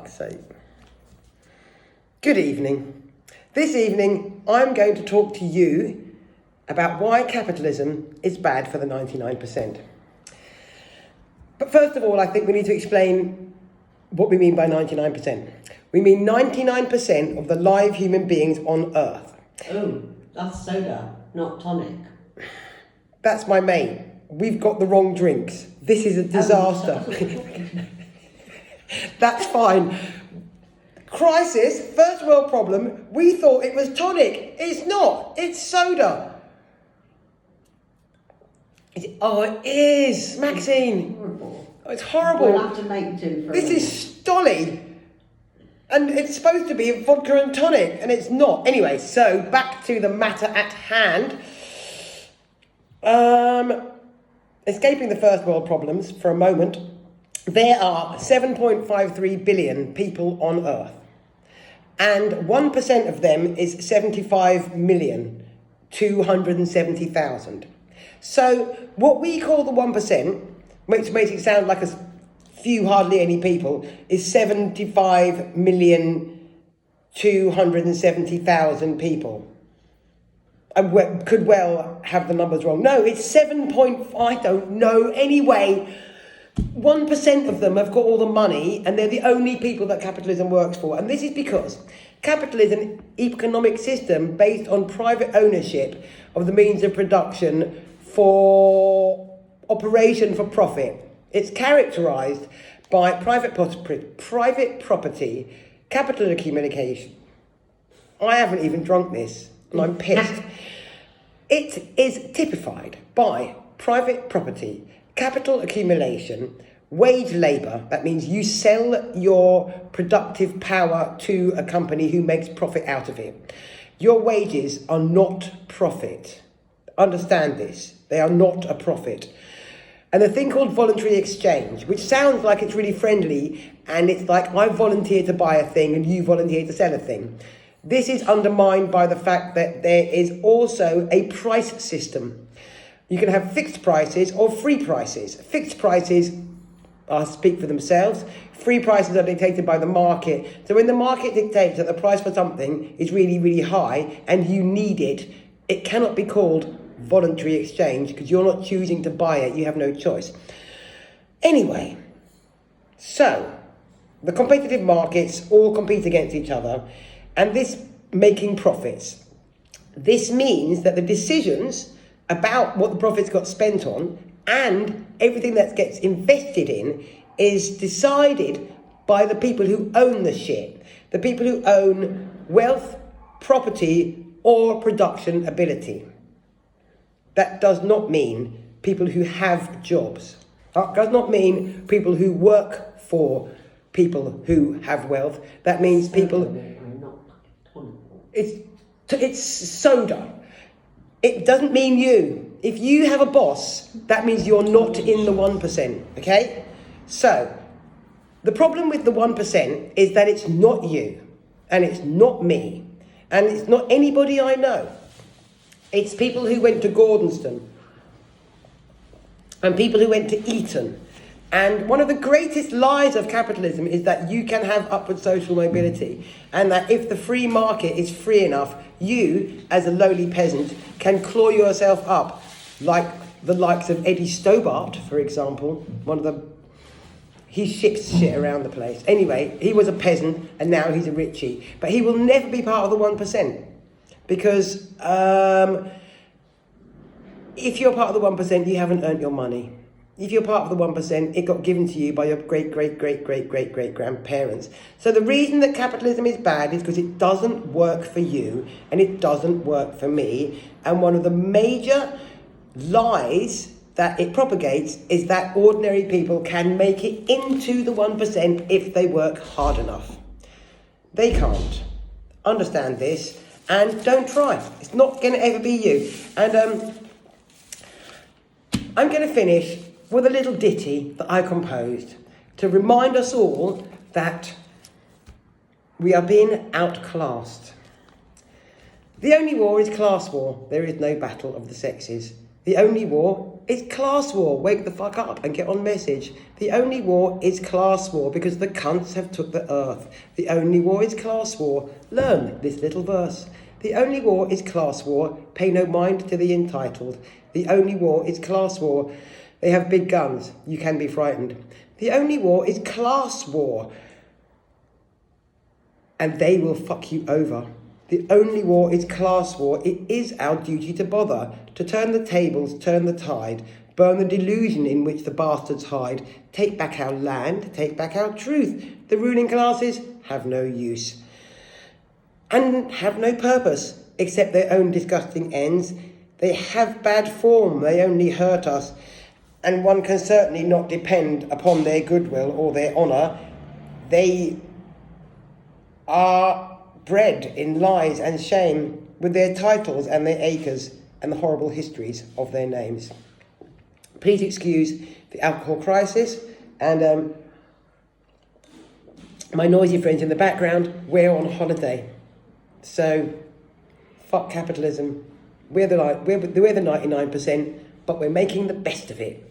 fuck's sake. Good evening. This evening, I'm going to talk to you about why capitalism is bad for the 99%. But first of all, I think we need to explain what we mean by 99%. We mean 99% of the live human beings on Earth. Oh, that's soda, not tonic. That's my mate. We've got the wrong drinks. This is a disaster. That's fine. Crisis, first world problem. We thought it was tonic. It's not. It's soda. It is, Maxine. Horrible. Oh, it's horrible. We'll have to make do for This is stolly. And it's supposed to be vodka and tonic, and it's not. Anyway, so back to the matter at hand. Escaping the first world problems for a moment, there are 7.53 billion people on Earth. And 1% of them is 75,270,000. So what we call the 1%, which makes it sound like a few, hardly any people, is 75,270,000 people. I could well have the numbers wrong. No, it's 7 point, I don't know. Anyway, 1% of them have got all the money, and they're the only people that capitalism works for. And this is because capitalism, economic system based on private ownership of the means of production for operation for profit. It's characterized by private property, capital accumulation. I haven't even drunk this, and I'm pissed. It is typified by private property, capital accumulation, wage labour. That means you sell your productive power to a company who makes profit out of it. Your wages are not profit. Understand this. They are not a profit. And the thing called voluntary exchange, which sounds like it's really friendly, and it's like I volunteer to buy a thing and you volunteer to sell a thing. This is undermined by the fact that there is also a price system. You can have fixed prices or free prices. Fixed prices speak for themselves. Free prices are dictated by the market. So when the market dictates that the price for something is really, really high and you need it, it cannot be called voluntary exchange because you're not choosing to buy it. You have no choice. Anyway, so the competitive markets all compete against each other, and this making profits. This means that the decisions about what the profits got spent on and everything that gets invested in is decided by the people who own the shit, the people who own wealth, property, or production ability. That does not mean people who have jobs. That does not mean people who work for people who have wealth. That means people... It's soda. It doesn't mean you. If you have a boss, that means you're not in the 1%, okay? So, the problem with the 1% is that it's not you, and it's not me, and it's not anybody I know. It's people who went to Gordonston, and people who went to Eton. And one of the greatest lies of capitalism is that you can have upward social mobility, and that if the free market is free enough, you, as a lowly peasant, can claw yourself up, like the likes of Eddie Stobart, for example. He ships shit around the place. Anyway, he was a peasant, and now he's a richie. But he will never be part of the 1%, because if you're part of the 1%, you haven't earned your money. If you're part of the 1%, it got given to you by your great-great-great-great-great-great-grandparents. So the reason that capitalism is bad is because it doesn't work for you and it doesn't work for me. And one of the major lies that it propagates is that ordinary people can make it into the 1% if they work hard enough. They can't. Understand this and don't try. It's not going to ever be you. And I'm going to finish with a little ditty that I composed to remind us all that we are being outclassed. The only war is class war. There is no battle of the sexes. The only war It's class war. Wake the fuck up and get on message. The only war is class war because the cunts have took the earth. The only war is class war. Learn this little verse. The only war is class war. Pay no mind to the entitled. The only war is class war. They have big guns. You can be frightened. The only war is class war. And they will fuck you over. The only war is class war. It is our duty to bother, to turn the tables, turn the tide, burn the delusion in which the bastards hide, take back our land, take back our truth. The ruling classes have no use and have no purpose except their own disgusting ends. They have bad form, they only hurt us, and one can certainly not depend upon their goodwill or their honour. They are bred in lies and shame with their titles and their acres and the horrible histories of their names. Please excuse the alcohol crisis and my noisy friends in the background. We're on holiday. So, fuck capitalism. We're the 99%, but we're making the best of it.